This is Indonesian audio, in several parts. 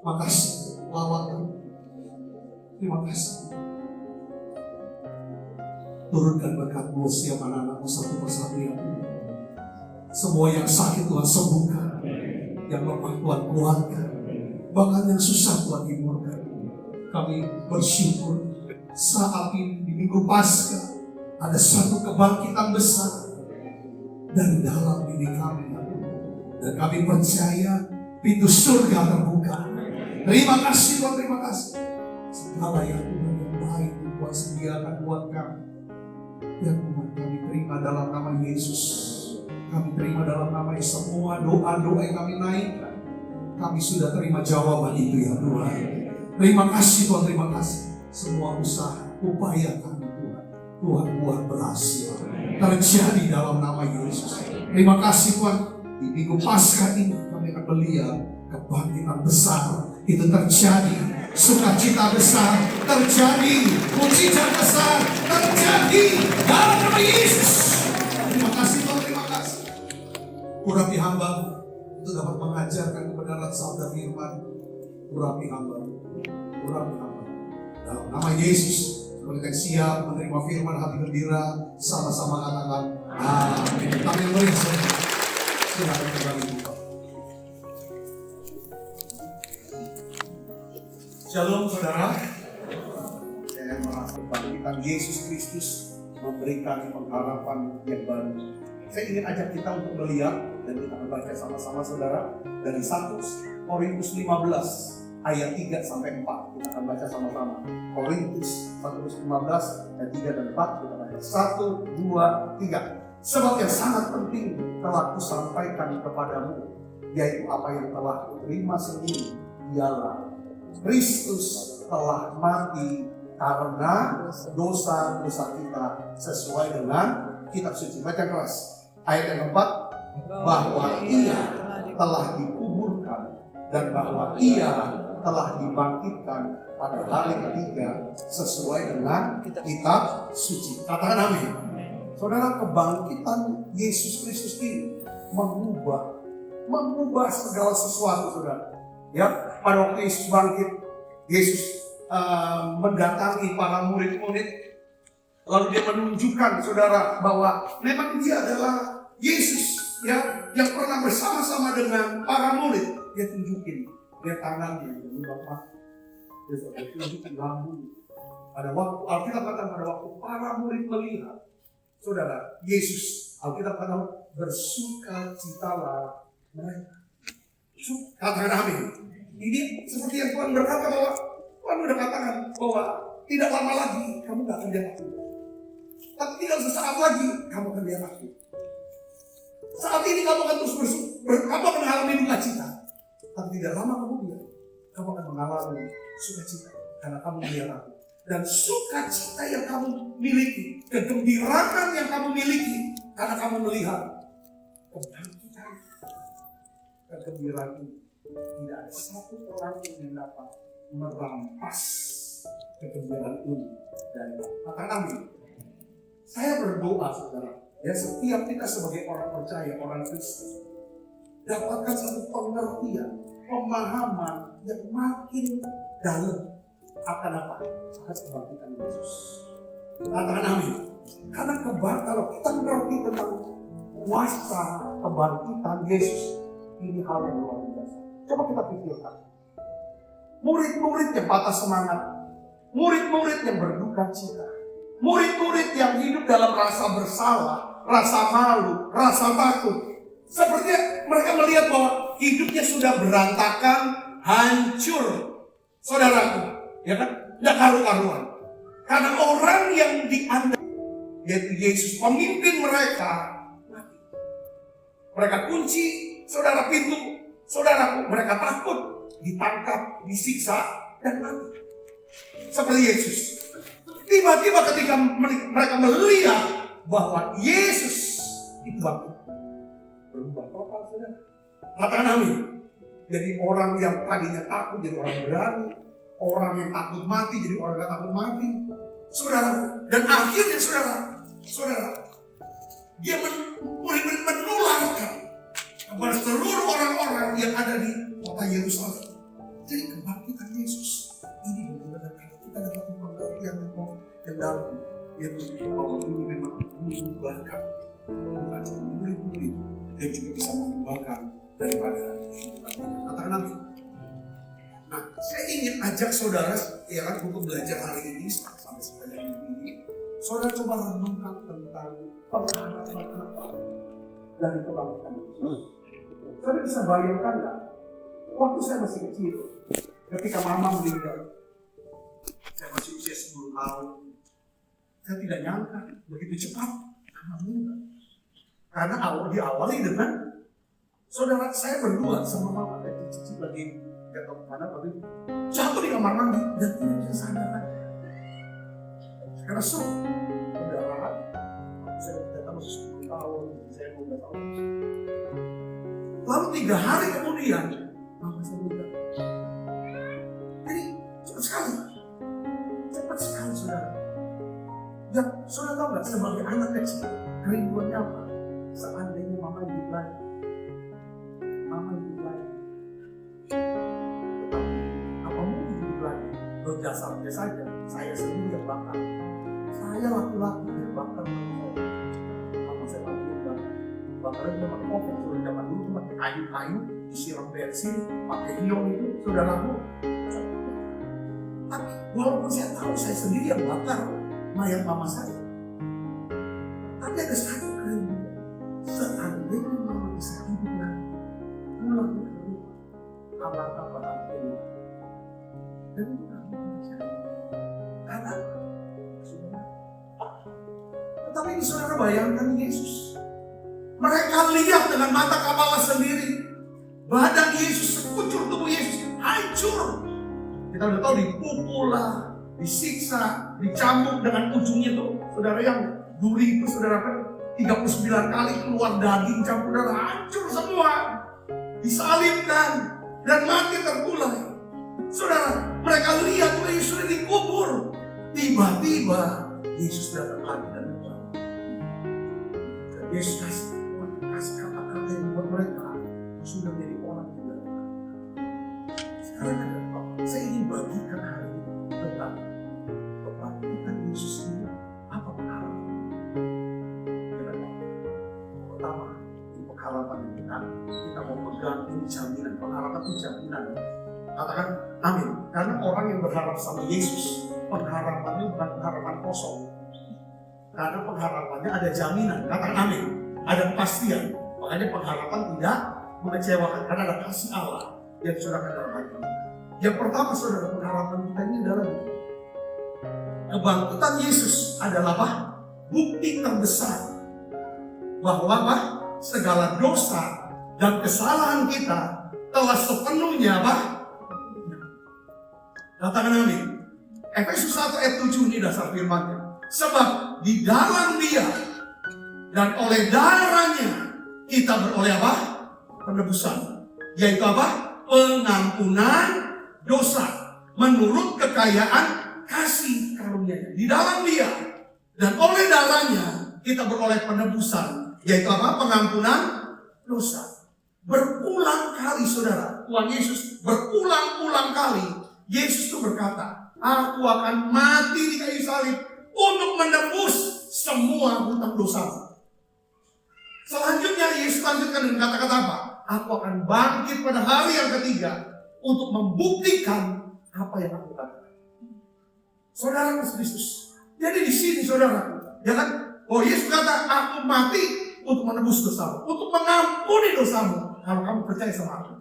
Makasih lawatan. Terima kasih. Turunkan berkat-Mu setiap anak-anak-Mu satu persatu ya Tuhan. Semua yang sakit Tuhan sembuhkan, yang lemah Tuhan kuatkan, bahkan yang susah Tuhan hiburkan. Kami bersyukur saat ini di Minggu Paskah ada satu kebangkitan besar dari dalam diri kami ya Tuhan. Dan kami percaya pintu surga terbuka. Terima kasih Tuhan, terima kasih. Segala yang Tuhan yang baik Tuhan sediakan buat kami. Ya Tuhan, kami terima dalam nama Yesus. Kami terima dalam nama Yesus. Semua doa-doa yang kami naikkan, kami sudah terima jawaban itu ya Tuhan. Terima kasih Tuhan, terima kasih. Semua usaha, upaya kami Tuhan, Tuhan buat berhasil terjadi dalam nama Yesus. Terima kasih Tuhan. Di Minggu Paskah ini kami akan melihat kebangkitan besar itu terjadi, sukacita besar terjadi, mujizat besar terjadi dalam nama Yesus. Terima kasih Tuhan, terima kasih. Urapi hamba untuk dapat mengajarkan kebenaran sabda firman. Urapi hamba, urapi hamba. Dalam nama Yesus, kita siap menerima firman, hati gembira, sama-sama katakan amin. Kami beri silakan kembali buka. Shalom saudara. Saya merasa kebangkitan Yesus Kristus memberikan pengharapan yang baru. Saya ingin ajak kita untuk melihat dan kita akan baca sama-sama saudara dari 1 Korintus 15 ayat 3 sampai 4. Kita akan baca sama-sama. Korintus 15 ayat 3 dan 4 kita baca. 1, 2, 3. Sebab yang sangat penting telah kusampaikan kepadamu, yaitu apa yang telah kuterima sendiri, ialah Kristus telah mati karena dosa-dosa kita sesuai dengan kitab suci. Baca keras. Ayat yang keempat, bahwa ia telah dikuburkan dan bahwa ia telah dibangkitkan pada hari ketiga sesuai dengan kitab suci. Katakan amin. Saudara, kebangkitan Yesus Kristus ini mengubah segala sesuatu, saudara. Ya, pada waktu Yesus bangkit, Yesus mendatangi para murid-murid, lalu dia menunjukkan, saudara, bahwa memang dia adalah Yesus, ya, yang pernah bersama-sama dengan para murid. Dia tunjukin, dia tangannya, dia tunjukin lambung. Pada waktu Alkitab katakan pada waktu para murid melihat, saudara, Yesus, Alkitab katakan bersukacitalah mereka. Katakan amin. Ini seperti yang Tuhan berkata bahwa Tuhan sudah katakan bahwa tidak lama lagi kamu gak akan lihat aku. Tapi tinggal sesaat lagi kamu akan lihat aku. Saat ini kamu akan terus kamu akan mengalami duka cita. Tapi tidak lama kemudian kamu akan mengalami sukacita karena kamu melihat aku. Dan sukacita yang kamu miliki, kegembiraan yang kamu miliki karena kamu melihat kebangkitan, kegembiraan ini tidak ada satu orang yang dapat merampas kegembiraan ini dari kami. Saya berdoa saudara, ya, setiap kita sebagai orang percaya, orang Kristen, dapatkan satu pengertian, pemahaman yang makin dalam akan apa? Akan kebangkitan Yesus. Katakan amin. Karena kalau kita mengerti tentang kuasa kebangkitan Yesus, ini hal yang luar biasa. Coba kita pikirkan. Murid-murid yang patah semangat, murid-murid yang berduka cita, murid-murid yang hidup dalam rasa bersalah, rasa malu, rasa takut. Sepertinya mereka melihat bahwa hidupnya sudah berantakan, hancur. Saudaraku, ya kan? Tidak karu-karuan. Karena orang yang diandalkan, yaitu Yesus, pemimpin mereka, mati. Mereka kunci, saudara, pintu. Saudaraku, mereka takut, ditangkap, disiksa, dan mati. Seperti Yesus. Tiba-tiba ketika mereka melihat bahwa Yesus itu bangkit, berubah total, saudara. Katakan amin. Jadi orang yang tadinya takut jadi orang berani, orang yang takut mati jadi orang yang takut mati, saudara. Dan akhirnya saudara, dia menularkan kepada seluruh orang-orang yang ada di kota Yerusalem. Jadi kebangkitan Yesus ini benar-benar kita dapat pengertian yang dalam, yaitu bahwa ini memang mengubahkan, bukan cuma memberi, dan juga bisa mengubahkan daripada kehidupan kita. Katakan amin. Nah, saya ingin ajak saudara ya kan untuk belajar hari ini sampai sepanjang ini. Saudara coba renungkan tentang pengharapan apa dari kebangkitan Yesus. Saudara bisa bayangkan nggak? Waktu saya masih kecil, ketika mama meninggal, saya masih usia 10 tahun. Saya tidak nyangka begitu cepat mama meninggal. Karena diawali dengan saudara saya berdua sama mama dan cici lagi nggak tahu kemana, tapi jatuh di kamar mandi dan tidak bisa sadar lagi. Karena pendarahan, saya tidak masih 10 tahun, saya 12 tahun. Lalu 3 hari kemudian, mama saya meninggal. Jadi cepat sekali saudara. Dan saudara tahu nggak, sebagai anak kecil kerinduannya apa? Seandainya mama hidup lagi. Apa mungkin hidup lagi? Jasanya saja, saya sendiri yang bakar. Saya laki-laki yang bakar. Mama saya bakar. Bakarnya cuma pakai kompor. Sudah zaman dulu cuma pakai kayu-kayu, disiram bensin, pakai hiong itu sudah laku. Tapi walaupun saya tahu saya sendiri yang bakar mayat mama saya, tapi ada satu kerinduan. Seandainya mama bisa hidup lagi, pulang ke rumah, kabar-kabar ini, dan itu kami percaya. Karena tetapi ini saudara bayangkan Yesus. Mereka lihat dengan mata kepala sendiri badan Yesus, sekucur tubuh Yesus hancur. Kita udah tahu dipukul lah, disiksa, dicambuk dengan ujungnya itu, saudara, yang duri itu saudara kan 39 kali keluar daging campur darah, hancur semua, disalibkan dan mati terkulai. Saudara, mereka lihat Yesus sudah dikubur. Tiba-tiba Yesus datang lagi dan datang. Yesus kasih kata-kata yang buat mereka sudah menjadi orang yang datang. Sekarang ada apa? Saya ingin bagikan hari ini tentang kebangkitan Yesus ini. Apa pengharapan? Pertama, ini pengharapan kita mau pegang, ini jaminan. Pengharapan itu jaminan. Katakan amin. Karena orang yang berharap sama Yesus, pengharapannya bukan pengharapan kosong. Karena pengharapannya ada jaminan. Katakan amin. Ada kepastian. Makanya pengharapan tidak mengecewakan. Karena ada kasih Allah yang curahkan dalam hati kita. Yang pertama saudara, pengharapan kita ini adalah kebangkitan Yesus adalah apa? Bukti terbesar bahwa apa? Segala dosa dan kesalahan kita telah sepenuhnya apa? Katakan amin. Efesus 1 ayat 7 ini dasar firman-Nya. Sebab di dalam Dia dan oleh darahnya kita beroleh apa? Penebusan. Yaitu apa? Pengampunan dosa menurut kekayaan kasih karunia-Nya. Di dalam Dia dan oleh darahnya kita beroleh penebusan. Yaitu apa? Pengampunan dosa. Berulang kali saudara, Tuhan Yesus berulang-ulang kali Yesus itu berkata, aku akan mati di kayu salib untuk menebus semua hutang dosa. Selanjutnya Yesus lanjutkan dengan kata-kata apa? Aku akan bangkit pada hari yang ketiga untuk membuktikan apa yang aku katakan. Saudara Kristus. Jadi di sini saudara, ya kan? Oh, Yesus kata, aku mati untuk menebus dosamu, untuk mengampuni dosamu. Kalau kamu percaya sama aku,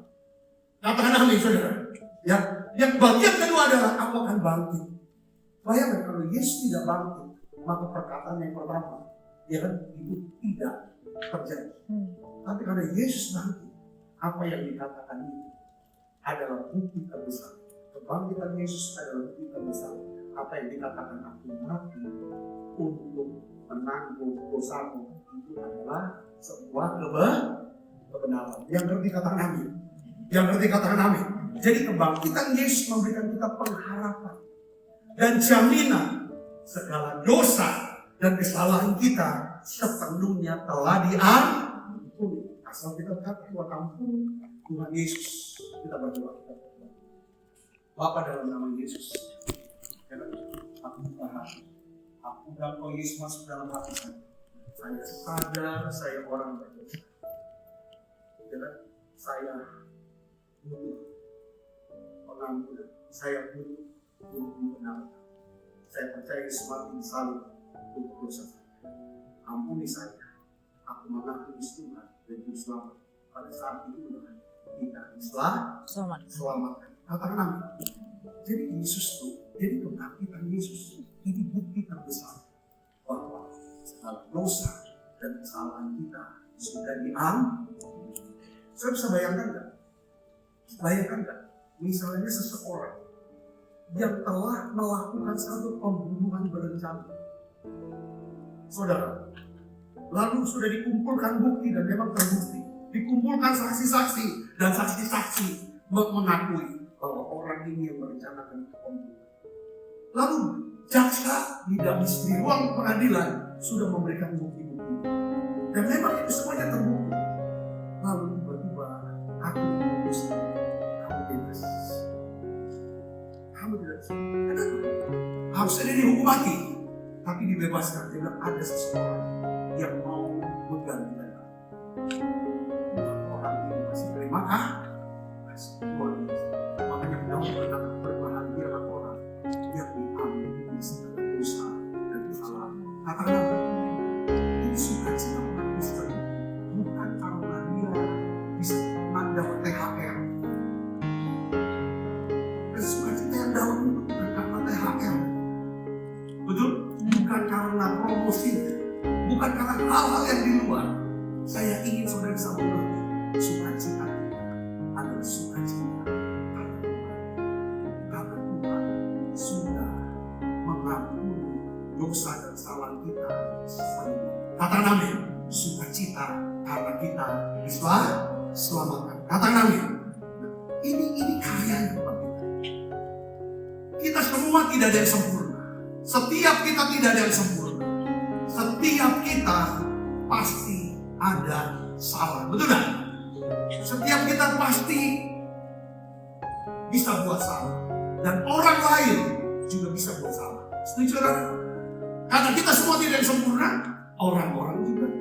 katakan amin saudara. Ya, yang bagian kedua adalah aku akan bangkit. Bayangkan kalau Yesus tidak bangkit, maka perkataan yang pertama, ya kan, itu tidak terjadi. Tapi kalau Yesus bangkit, apa yang dikatakan itu adalah bukti terbesar. Kebangkitan Yesus adalah bukti terbesar. Apa yang dikatakan aku mati untuk menanggung dosamu itu adalah sebuah kebenaran. Yang ngerti katakan amin. Yang ngerti katakan amin. Jadi kebangkitan Yesus memberikan kita pengharapan dan jaminan segala dosa dan kesalahan kita sepenuhnya telah diampuni. Asal kita berkata Tuhan ampun, Tuhan Yesus, kita berdoa. Bapa, dalam nama Yesus, aku buka hati. Aku dan Kau Yesus masuk dalam hati saya. Saya sadar saya orang berdosa. Saya butuh pengampunan. Saya butuh untuk dibenarkan. Saya percaya semakin saling untuk dosa saya. Ampuni saya. Aku mengakui Tuhan dan Juru Selamat. Pada saat itu kita selamatkan. Katakan amin. Jadi Yesus itu, jadi kebangkitan Yesus, ini bukti terbesar bahwa segala dosa dan kesalahan kita sudah diampuni. Saya bisa bayangkan nggak? Bayangkan nggak? Misalnya seseorang yang telah melakukan satu pembunuhan berencana, saudara, lalu sudah dikumpulkan bukti dan memang terbukti, dikumpulkan saksi-saksi dan saksi-saksi mengakui bahwa orang ini yang merencanakan pembunuhan. Lalu jaksa di ruang pengadilan sudah memberikan bukti-bukti dan memang itu semuanya terbukti. Lalu tiba-tiba aku memutuskan kamu bebas. Kamu tidak harusnya dia dihukum mati, tapi dibebaskan. Dia bilang ada seseorang yang mau menggantikan kamu. Orang ini masih terima kasih Tuhan. Makanya Daud berkata, berbahagialah orang yang diampuni segala dosa dan kesalahan. Katakan ini sukacita menanggung saja, bukan karena dia bisa mendapat THR. Dan sukacita yang Daud itu bukan karena THR, betul? Bukan karena promosi, bukan karena hal-hal yang di luar. Saya ingin saudara bisa mengerti, sukacita kita adalah sukacita karena Tuhan sudah mengampuni dosa dan kesalahan kita. Katakan amin. Sukacita karena kita diselamatkan. Katakan amin. Ini karya yang Tuhan kita. Kita semua tidak ada yang sempurna. Setiap kita tidak ada yang sempurna. Setiap kita pasti ada salah. Betul kan? Setiap kita pasti bisa buat salah. Dan orang lain juga bisa buat salah. Setuju kan? Karena kita semua tidak yang sempurna. Orang-orang juga.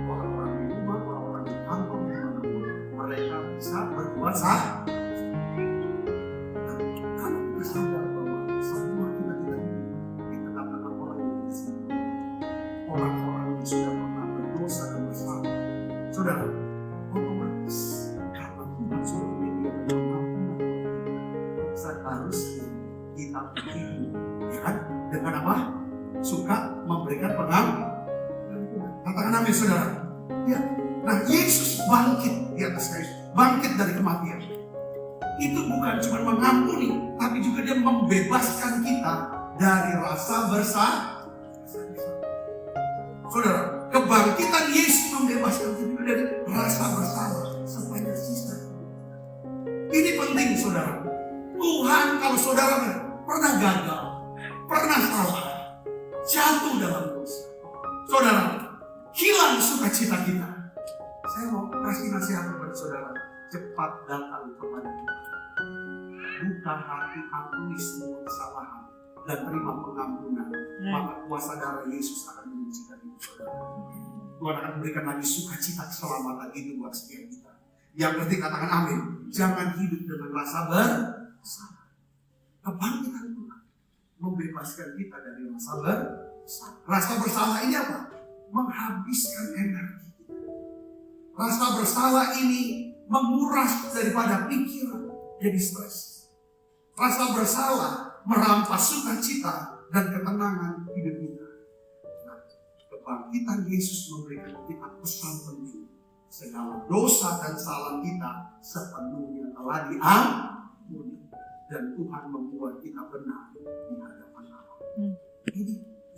Orang-orang di rumah, orang-orang di kantor, mereka bisa berbuat salah. Kalau kita sadar bahwa semua kita tidak dikatakan orang yang tidak, orang-orang yang sudah pernah berdosa dan bersalah, saudara, otomatis karena Tuhan sudah menyediakan pengampunan, seharusnya kita begitu, ya kan? Dengan apa? Suka memberikan pengampunan. Katakan amin, saudara. Ya. Nah, Yesus bangkit di atas kayu, bangkit dari kematian. Itu bukan cuma mengampuni, tapi juga dia membebaskan kita dari rasa bersalah. Saudara, kebangkitan Yesus membebaskan kita dari rasa bersalah sepanjang sisa. Ini penting, saudara. Tuhan, kalau saudara pernah gagal, pernah salah, jatuh dalam dosa, saudara, hilang sukacita kita. Saya mau kasih nasihat kepada saudara, cepat datang kepada Tuhan. Bukan hati ampuni semua kesalahan dan terima pengampunan, maka kuasa darah Yesus akan menyucikan hidup saudara. Tuhan akan memberikan lagi sukacita keselamatan itu buat setiap kita. Yang penting katakan amin. Jangan hidup dengan rasa bersalah. Kebangkitan Tuhan membebaskan kita dari rasa bersalah. Rasa bersalah ini apa? Menghabiskan energi. Rasa bersalah ini menguras daripada pikiran, jadi stres. Rasa bersalah merampas sukacita dan ketenangan hidup kita. Nah, kebangkitan Yesus memberikan kita pesan penting. Segala dosa dan kesalahan kita sepenuhnya telah diampuni. Dan Tuhan membuat kita benar di hadapan Allah.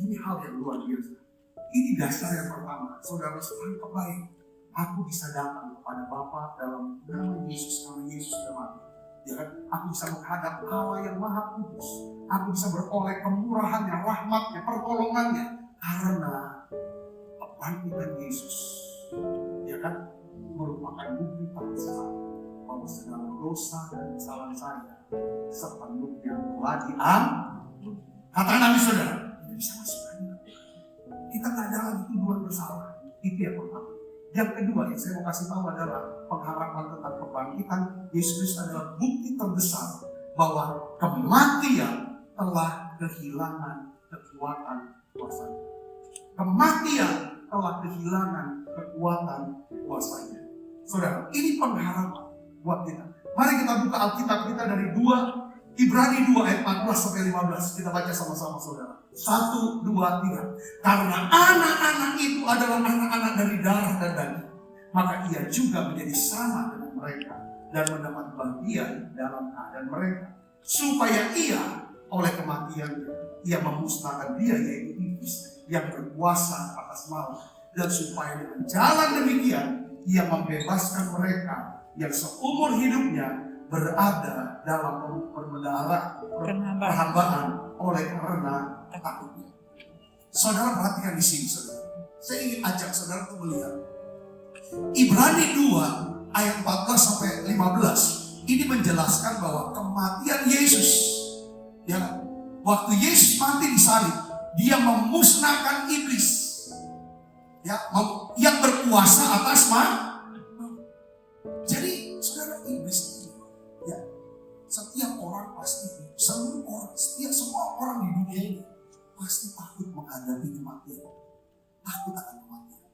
Ini hal yang luar biasa. Ini dasar yang pertama. Saudara tangkap baik. Aku bisa datang kepada Bapa dalam nama Yesus, karena Yesus sudah mati. Ya kan? Aku bisa menghadap Allah yang Maha Kudus. Aku bisa beroleh kemurahannya, rahmatnya, pertolongannya. Karena kebangkitan Yesus, ya kan, merupakan bukti terbesar bahwa segala dosa dan kesalahan saya sepenuhnya telah diampuni. Katakan amin saudara. Tidak bisa masuk lagi. Kita nggak ada lagi tuduhan bersalah. Itu yang pertama. Yang kedua yang saya mau kasih tahu adalah pengharapan tentang kebangkitan Yesus Kristus adalah bukti terbesar bahwa kematian telah kehilangan kekuatan kuasanya. Kematian telah kehilangan kekuatan kuasanya. Saudara, ini pengharapan buat kita. Mari kita buka Alkitab kita dari Ibrani 2 ayat 14 sampai 15. Kita baca sama-sama saudara. 1, 2, 3. Karena anak-anak itu adalah anak-anak dari darah dan daging, maka ia juga menjadi sama dengan mereka dan mendapat bagian dalam keadaan mereka, supaya ia oleh kematian ia memusnahkan dia, yaitu iblis yang berkuasa atas maut, dan supaya dengan jalan demikian ia membebaskan mereka yang seumur hidupnya berada dalam perhambaan oleh karena takutnya. Saudara perhatikan di sini saudara. Saya ingin ajak saudara untuk melihat Ibrani 2 ayat 14 sampai 15. Ini menjelaskan bahwa kematian Yesus, ya, waktu Yesus mati di salib, dia memusnahkan iblis, ya, yang berkuasa atas maut. Jadi saudara, iblis ini, ya, setiap orang pasti, semua orang di dunia ini pasti takut menghadapi kematian, takut akan kematian.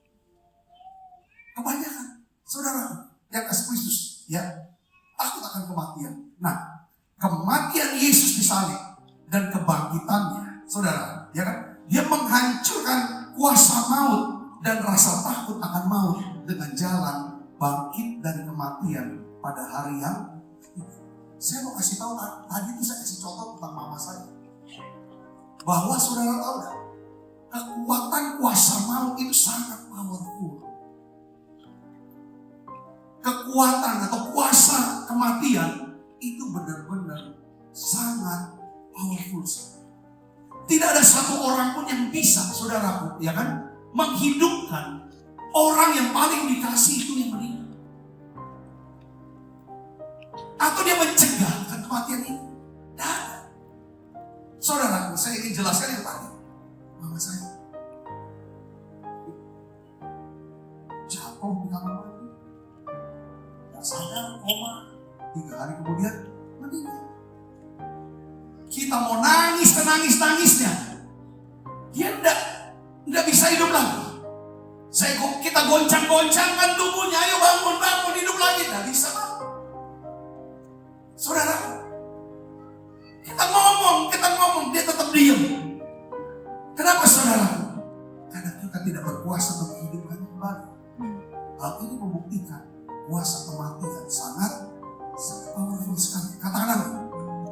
Kebanyakan saudara yang kasih Kristus, ya, takut akan kematian. Nah, kematian Yesus di salib dan kebangkitannya, saudara, ya kan, dia menghancurkan kuasa maut dan rasa takut akan maut dengan jalan bangkit dari kematian pada hari yang saya mau kasih tahu. Tadi itu saya kasih contoh tentang mama saya, bahwa saudara tahu gak, kekuatan kuasa maut itu sangat powerful. Kekuatan atau kuasa kematian itu benar-benar sangat powerful. Tidak ada satu orang pun yang bisa, saudaraku, ya kan, menghidupkan orang yang paling dikasih itu yang meninggal, atau dia mencegah kematian ini. Tidak ada. Saudaraku, saya ingin jelaskan yang tadi. Mama saya jatuh di kamar mandi, tidak sadar, koma, 3 hari kemudian meninggal. Kita mau nangis, tenangis-nangisnya, dia tidak bisa hidup lagi. Kita goncang-goncangkan tubuhnya, ayo bangun, hidup lagi, tidak bisa bangun. Saudara, kita ngomong, dia tetap diam. Kenapa saudara? Karena kita tidak berkuasa untuk menghidupkan kembali. Hal ini membuktikan kuasa kematian sangat powerful sekali. Katakan amin.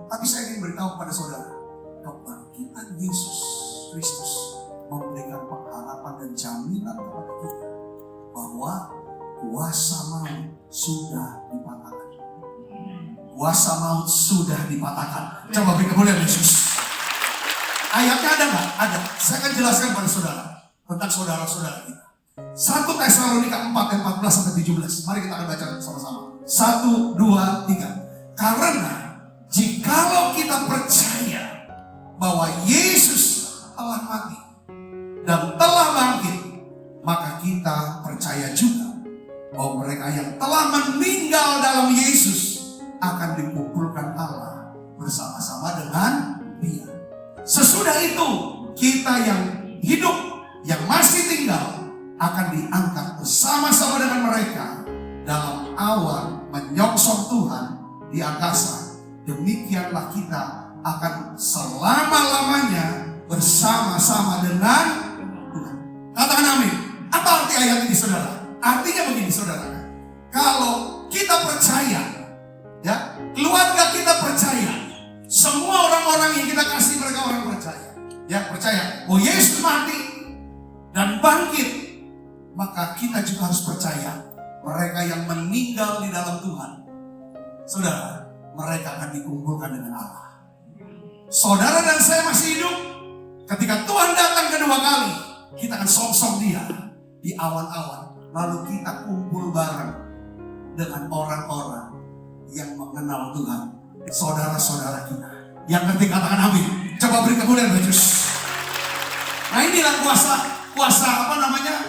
Tapi saya ingin beritahu kepada saudara, kebangkitan Yesus Kristus memberikan pengharapan dan jaminan kepada kita bahwa kuasa maut sudah dipatahkan. Kuasa maut sudah dipatahkan. Coba beri kemuliaan Yesus. Ayatnya ada nggak? Ada. Saya akan jelaskan pada saudara tentang saudara-saudara kita. 1 Tesalonika 4 ayat 14 sampai 17. Mari kita akan baca sama-sama. 1, 2, 3. Karena jikalau kita percaya bahwa Yesus telah mati dan telah bangkit, maka kita percaya juga bahwa mereka yang telah meninggal dalam Yesus akan dikumpulkan Allah bersama-sama dengan Dia. Sesudah itu kita yang hidup, yang masih tinggal, akan diangkat bersama-sama dengan mereka dalam awan menyongsong Tuhan di angkasa. Demikianlah kita akan selama-lamanya bersama-sama dengan Tuhan. Katakan amin. Apa arti ayat ini saudara? Artinya begini saudara, kalau kita percaya, ya, keluarga kita percaya, semua orang-orang yang kita kasih mereka orang percaya, ya, percaya oh Yesus mati dan bangkit, maka kita juga harus percaya mereka yang meninggal di dalam Tuhan, saudara, mereka akan dikumpulkan dengan Allah. Saudara dan saya masih hidup, ketika Tuhan datang kedua kali, kita akan songsong Dia di awan-awan, lalu kita kumpul bareng dengan orang-orang yang mengenal Tuhan. Saudara-saudara kita yang ngerti, katakan amin. Coba beri kemuliaan bagi Yesus. Nah, inilah kuasa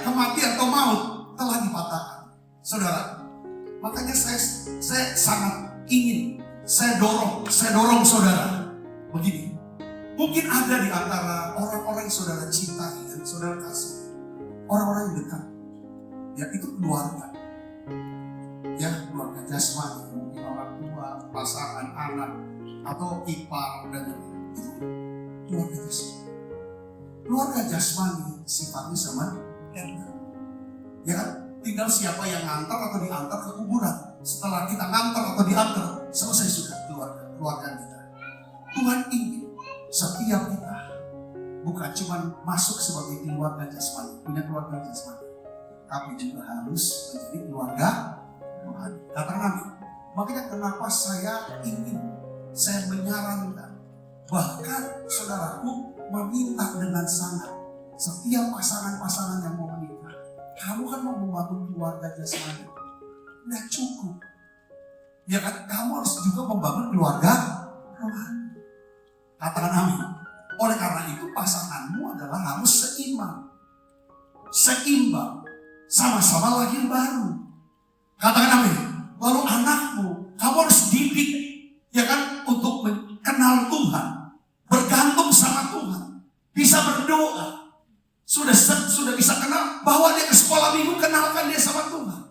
kematian atau maut telah dipatahkan, saudara. Makanya saya sangat ingin, saya dorong saudara begini. Mungkin ada di antara orang-orang yang saudara cintai, yang saudara kasih, orang-orang yang dekat, ya itu keluarga, ya keluarga jasmani, mungkin orang tua, pasangan, anak, atau ipar dan itu keluarga jasmani. Keluarga jasmani sifatnya sama, ya kan? Tinggal siapa yang ngantar atau diantar ke kuburan. Setelah kita ngantar atau diantar, selesai sudah keluarga kita. Tuhan ingin setiap kita bukan cuma masuk sebagai keluarga jasmani, punya keluarga jasmani, tapi juga harus menjadi keluarga Tuhan. Katakan amin. Makanya kenapa saya menyarankan, bahkan saudaraku meminta dengan sangat, setiap pasangan-pasangan yang mau menikah, kamu kan mau membangun keluarga jasmani, nggak cukup, ya kan? Kamu harus juga membangun keluarga rohani. Katakan amin. Oleh karena itu pasanganmu adalah harus seimbang, sama-sama lahir baru. Katakan amin. Lalu anakmu, kamu harus didik, ya kan, untuk mengenal Tuhan, bergantung sama Tuhan, bisa berdoa, sudah bisa kenal, bawa dia ke sekolah minggu, kenalkan dia sama Tuhan,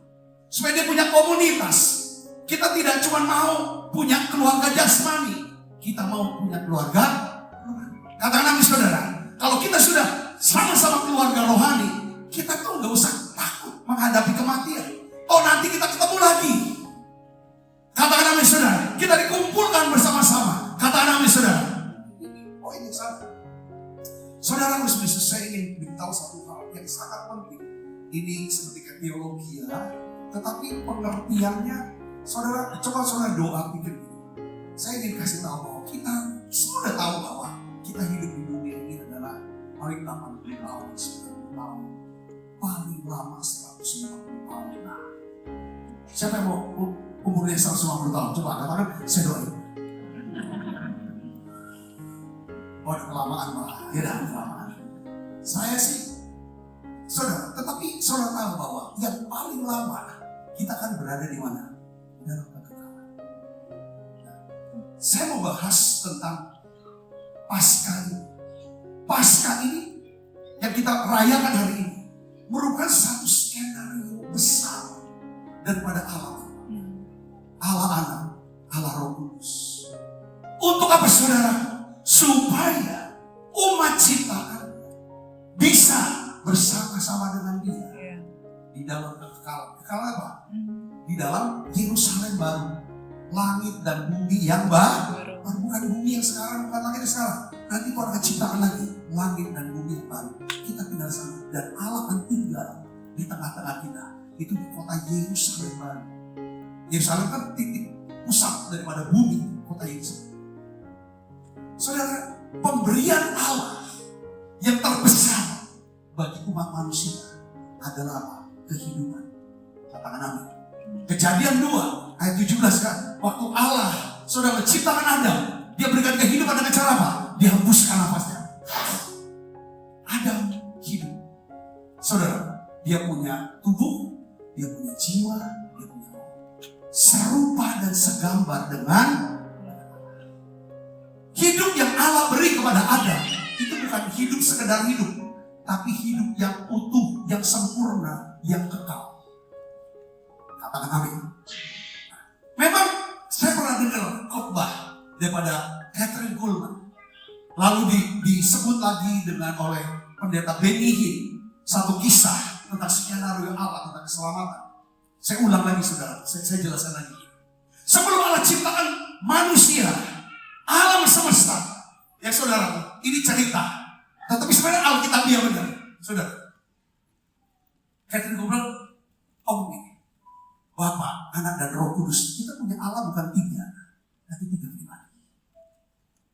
supaya dia punya komunitas. Kita tidak cuma mau punya keluarga jasmani, kita mau punya keluarga rohani. Katakan amin saudara. Kalau kita sudah sama-sama keluarga rohani, kita tuh nggak usah takut menghadapi kematian. Oh, nanti kita ketemu lagi. Katakan amin saudara. Kita dikumpulkan bersama-sama. Katakan amin saudara. Oh, ini salah. Saudara harus bisa, saya ingin beritahu satu hal yang sangat penting. Ini seperti teologi ya, tetapi pengertiannya, saudara, coba saudara doa pikir. Saya ingin kasih tahu bahwa kita sudah tahu bahwa kita hidup di dunia ini adalah paling lama 80 tahun, 90 tahun, paling lama 150 tahun. Nah, siapa yang mau umurnya 150 tahun? Coba katakan, saya doain. Oh, ada kelamaan Pak. Ya dah, kelamaan. Saya sih, saudara, tetapi saudara tahu bahwa yang paling lama kita akan berada di mana? Dalam kekekalan. Saya mau bahas tentang Paskah ini. Paskah ini yang kita rayakan hari ini merupakan satu skenario besar daripada Allah Anak, Allah Roh Kudus. Untuk apa saudara? Supaya umat ciptaan bisa bersama-sama dengan Dia di dalam kekekalan. Kekekalan apa? Di dalam Yerusalem baru, langit dan bumi yang baru. Bukan bumi yang sekarang, bukan langit yang sekarang. Nanti itu akan ciptaan lagi, langit dan bumi yang baru. Kita tinggal sana dan Allah akan tinggal di tengah-tengah kita. Itu di kota Yerusalem baru. Yerusalem kan titik pusat daripada bumi, kota Yerusalem. Saudara, pemberian Allah yang terbesar bagi umat manusia adalah apa? Kehidupan. Katakan amin. Kejadian 2 ayat 17 kan, waktu Allah sudah menciptakan Adam, Dia berikan kehidupan dengan cara apa? Dia hembuskan nafasnya. Adam hidup. Saudara, dia punya tubuh, dia punya jiwa, dia punya roh. Serupa dan segambar dengan hidup yang Allah beri kepada Adam. Itu bukan hidup sekedar hidup, tapi hidup yang utuh, yang sempurna, yang kekal. Katakan amin. Memang saya pernah dengar khotbah daripada Catherine Kuhlman. Lalu disebut lagi oleh pendeta Benny Hinn satu kisah tentang skenario Allah tentang keselamatan. Saya ulang lagi saudara, saya jelaskan lagi. Sebelum Allah ciptakan manusia, alam semesta, ya saudara, ini cerita. Tetapi sebenarnya Alkitabiah benar, saudara. Catherine Kuhlman, ini Bapa, Anak, dan Roh Kudus. Kita punya Allah bukan 3, tapi 3 pribadi.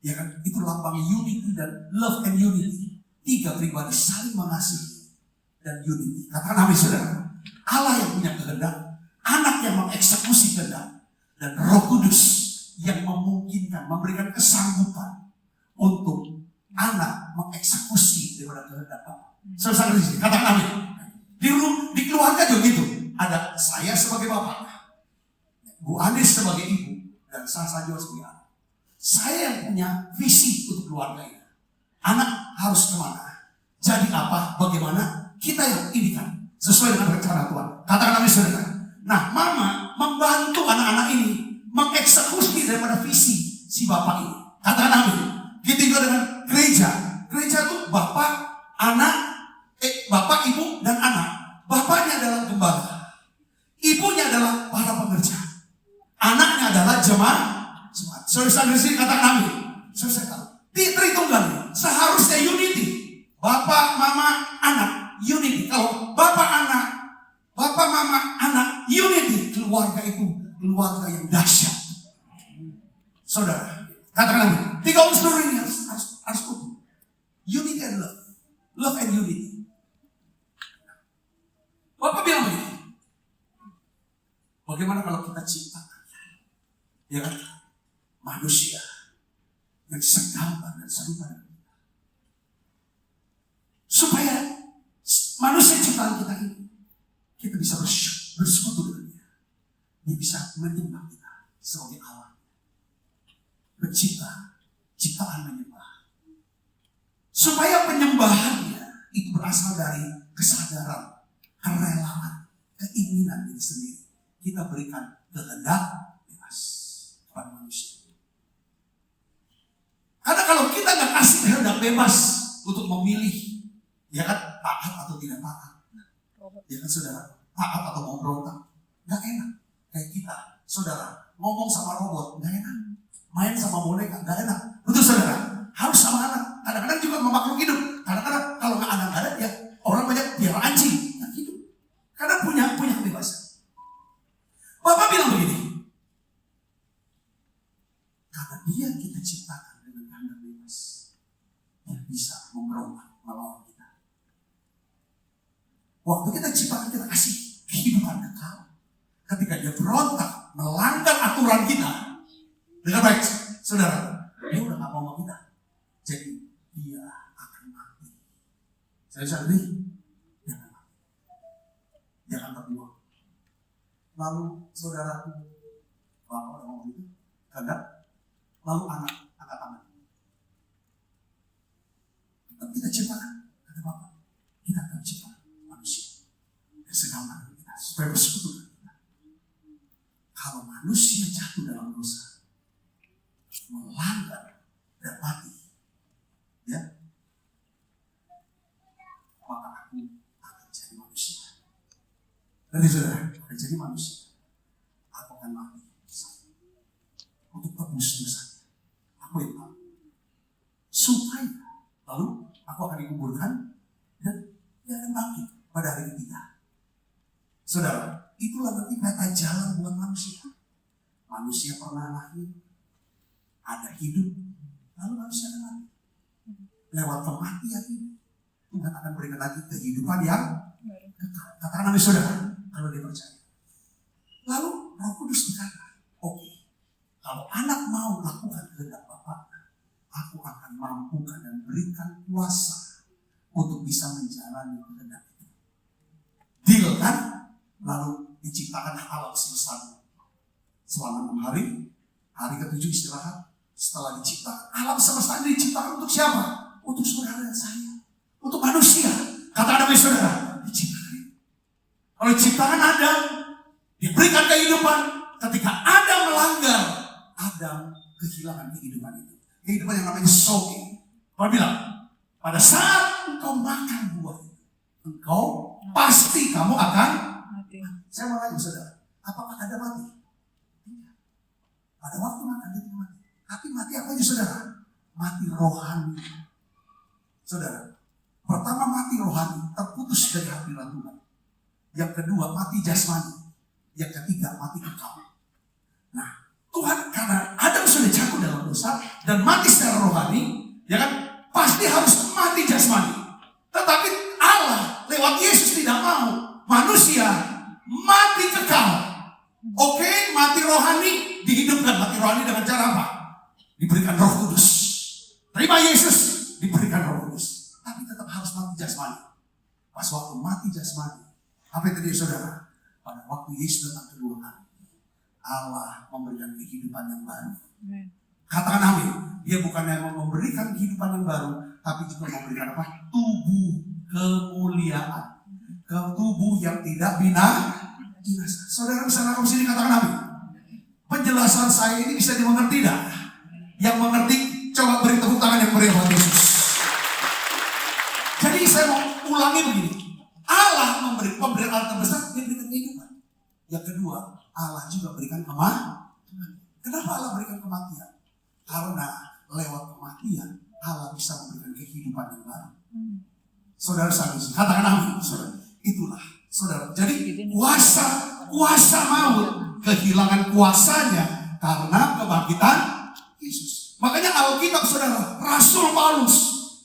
Ya kan, itu lambang unity dan love and unity. 3 pribadi saling mengasihi dan unity. Katakan amin saudara. Allah yang punya kehendak, Anak yang mengeksekusi kehendak, dan Roh Kudus yang memungkinkan, memberikan kesanggupan untuk anak mengeksekusi daripada kehendak Bapa. Saudara di sini, katakan amin. Di keluarga juga gitu. Ada saya sebagai bapak, Bu Anis sebagai ibu, dan saya juga sebagai anak. Saya yang punya visi untuk keluarga ini. Anak harus kemana? Jadi apa? Bagaimana? Kita yang indikan sesuai dengan rencana Tuhan. Katakan amin saudara. Nah, mama membantu anak-anak ini mengeksekusi daripada visi si bapak ini. Katakan amin. Gitu juga dengan gereja. Gereja itu bapak, anak, bapak, ibu, dan anak. Bapaknya adalah gembala. Ibunya adalah para pekerja. Anaknya adalah jemaat. Saudara di sini katakan amin. Saya tahu. Di Tritunggal seharusnya unity. Bapak, mama, anak, unity. Kalau bapak, mama, anak, unity. Keluarga itu keluarga yang dahsyat. Saudara, katakan amin. 3 unsur ini harus utuh. Unity and love. Love and unity. Bapak bilang begini. Bagaimana kalau kita ciptakan, ya kan, manusia yang segambar dan serupa dengan kita, supaya manusia ciptaan kita ini kita bisa bersekutu dengan dia. Dia bisa menyembah kita sebagai Allah, pencipta, ciptaan menyembah. Supaya penyembahannya itu berasal dari kesadaran, kerelaan, keinginan diri sendiri. Kita berikan kehendak bebas kepada manusia. Karena kalau kita nggak kasih kehendak bebas untuk memilih, ya kan, taat atau tidak taat, ya kan saudara, taat atau mau berontak, nggak enak. Kayak kita, saudara, ngomong sama robot nggak enak, main sama boneka nggak enak. Betul saudara, harus sama anak. Kadang-kadang juga sama makhluk hidup. Kadang-kadang kalau nggak ada ya orang banyak biar anjing, nggak hidup. Karena punya kebebasan. Bapak bilang begini, karena dia kita ciptakan dengan kehendak bebas, yang bisa memberontak melawan kita. Waktu kita ciptakan, kita kasih kehidupan kekal. Ketika dia berontak, melanggar aturan kita, dengan baik, saudara, dia udah gak mau kita. Jadi dia akan mati. Saya sadari, dia akan mati. Dia akan terbuang. Lalu saudaraku, bapak udah ngomong itu, kehendak. Lalu anak angkat tangan. Kita ciptakan, kata bapak, kita akan ciptakan manusia yang segambar dengan kita, supaya bersekutu dengan kita. Kalau manusia jatuh dalam dosa, melanggar dan mati, ya, maka aku akan jadi manusia. Dan saudara, akan jadi manusia. Aku akan mati untuk tebus dosa. Aku yang tahu. Supaya lalu aku akan dikuburkan dan dia akan bangkit pada hari ketiga. Saudara, itulah nanti peta jalan buat manusia. Manusia pernah lahir, ada hidup, lalu manusia akan mati. Lewat kematian ini, Tuhan akan berikan lagi kehidupan yang kekal. Katakan amin saudara, kalau dia percaya. Lalu Roh Kudus berkata, oke, kalau anak mau lakukan kehendak Bapa, aku akan mampukan dan berikan kuasa untuk bisa menjalani kehendak itu. Deal kan? Lalu diciptakan alam semesta selama 6 hari. Hari ke-7 istirahat. Setelah diciptakan, alam semesta ini diciptakan untuk siapa? Untuk saudara dan saya. Untuk manusia. Katakan amin saudara, diciptakan. Kalau diciptakan Adam, diberikan kehidupan. Ketika Adam melanggar, Adam kehilangan kehidupan itu. Kehidupan yang namanya soul. Tuhan bilang, pada saat engkau makan buah itu, engkau pasti kamu akan mati. Saya mau tanya saudara, apakah Adam mati? Tidak. Pada waktu makan dia tidak mati. Tapi mati apa aja saudara? Mati rohani. Saudara, pertama mati rohani, terputus dari hadirat Tuhan. Yang kedua mati jasmani. Yang ketiga mati kekal. Nah, Tuhan karena Adam sudah jatuh dalam dosa dan mati secara rohani, ya kan? Pasti harus mati jasmani. Tetapi Allah lewat Yesus tidak mau manusia mati kekal. Oke, mati rohani, Ibrani dengan cara apa? Diberikan Roh Kudus. Terima Yesus, diberikan Roh Kudus. Tapi tetap harus mati jasmani. Pas waktu mati jasmani, apa yang terjadi saudara? Pada waktu Yesus datang kedua kali, Allah memberikan kehidupan yang baru. Katakan amin. Dia bukan yang memberikan kehidupan yang baru, tapi juga memberikan apa? Tubuh kemuliaan. Ke tubuh yang tidak binasa. Saudara bisa nangkap sini, katakan amin. Penjelasan saya ini bisa dimengerti tidak? Yang mengerti coba beri tepuk tangan yang meriah buat Yesus. Jadi saya mau ulangi begini. Allah memberi pemberian Allah terbesar, dia berikan kehidupan. Yang kedua, Allah juga berikan kematian. Kenapa Allah berikan kematian? Karena lewat kematian Allah bisa memberikan kehidupan yang baru. Saudara saksi, katakan amin. Saudara, itulah saudara. Jadi kuasa maut kehilangan kuasanya karena kebangkitan Yesus. Makanya Alkitab saudara, Rasul Paulus